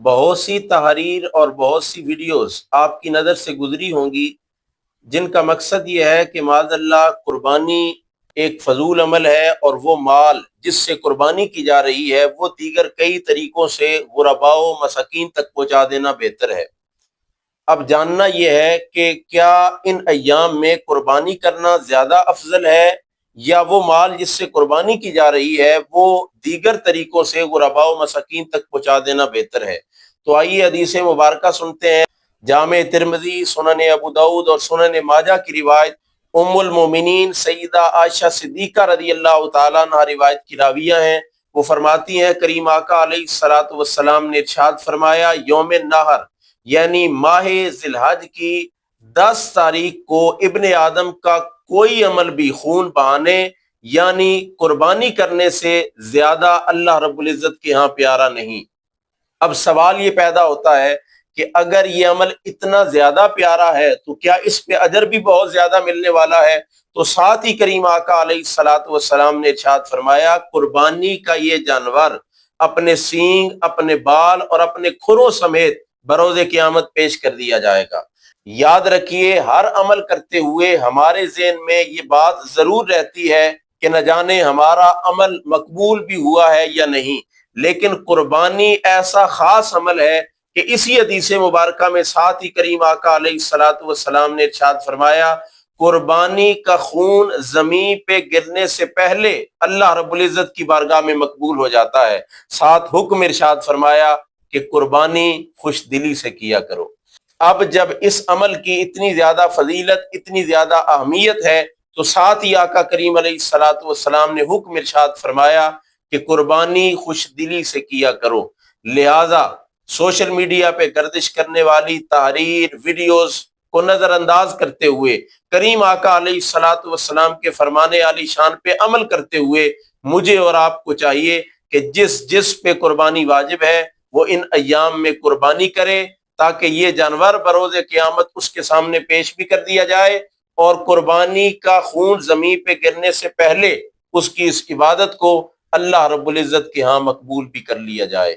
بہت سی تحریر اور بہت سی ویڈیوز آپ کی نظر سے گزری ہوں گی جن کا مقصد یہ ہے کہ معاذ اللہ قربانی ایک فضول عمل ہے، اور وہ مال جس سے قربانی کی جا رہی ہے وہ دیگر کئی طریقوں سے غرباء و مساکین تک پہنچا دینا بہتر ہے۔ اب جاننا یہ ہے کہ کیا ان ایام میں قربانی کرنا زیادہ افضل ہے، یا وہ مال جس سے قربانی کی جا رہی ہے وہ دیگر طریقوں سے غرباء و مساکین تک پہنچا دینا بہتر ہے۔ تو آئیے حدیث مبارکہ سنتے ہیں۔ جامع ترمذی، سنن ابو داؤد اور سنن ماجہ کی روایت، ام المومنین سیدہ عائشہ صدیقہ رضی اللہ تعالیٰ عنہ روایت کی راویہ ہیں۔ وہ فرماتی ہیں کریم آقا علیہ الصلوۃ والسلام نے ارشاد فرمایا، یوم النحر یعنی ماہ ذی الحج کی 10 تاریخ کو ابن آدم کا کوئی عمل بھی خون بہانے یعنی قربانی کرنے سے زیادہ اللہ رب العزت کے ہاں پیارا نہیں۔ اب سوال یہ پیدا ہوتا ہے کہ اگر یہ عمل اتنا زیادہ پیارا ہے تو کیا اس پہ اجر بھی بہت زیادہ ملنے والا ہے؟ تو ساتھ ہی کریم آقا علیہ الصلوۃ والسلام نے ارشاد فرمایا، قربانی کا یہ جانور اپنے سینگ، اپنے بال اور اپنے کھروں سمیت بروز قیامت پیش کر دیا جائے گا۔ یاد رکھیے، ہر عمل کرتے ہوئے ہمارے ذہن میں یہ بات ضرور رہتی ہے کہ نہ جانے ہمارا عمل مقبول بھی ہوا ہے یا نہیں، لیکن قربانی ایسا خاص عمل ہے کہ اسی حدیث مبارکہ میں ساتھ ہی کریم آقا علیہ الصلوۃ والسلام نے ارشاد فرمایا، قربانی کا خون زمین پہ گرنے سے پہلے اللہ رب العزت کی بارگاہ میں مقبول ہو جاتا ہے۔ ساتھ حکم ارشاد فرمایا کہ قربانی خوش دلی سے کیا کرو۔ اب جب اس عمل کی اتنی زیادہ فضیلت، اتنی زیادہ اہمیت ہے، تو ساتھ ہی آقا کریم علیہ الصلوۃ والسلام نے حکم ارشاد فرمایا کہ قربانی خوش دلی سے کیا کرو۔ لہذا سوشل میڈیا پہ گردش کرنے والی تحریر، ویڈیوز کو نظر انداز کرتے ہوئے کریم آقا علیہ الصلوۃ والسلام کے فرمان عالی شان پہ عمل کرتے ہوئے مجھے اور آپ کو چاہیے کہ جس پہ قربانی واجب ہے وہ ان ایام میں قربانی کرے، تاکہ یہ جانور بروز قیامت اس کے سامنے پیش بھی کر دیا جائے، اور قربانی کا خون زمین پہ گرنے سے پہلے اس کی اس عبادت کو اللہ رب العزت کے ہاں مقبول بھی کر لیا جائے۔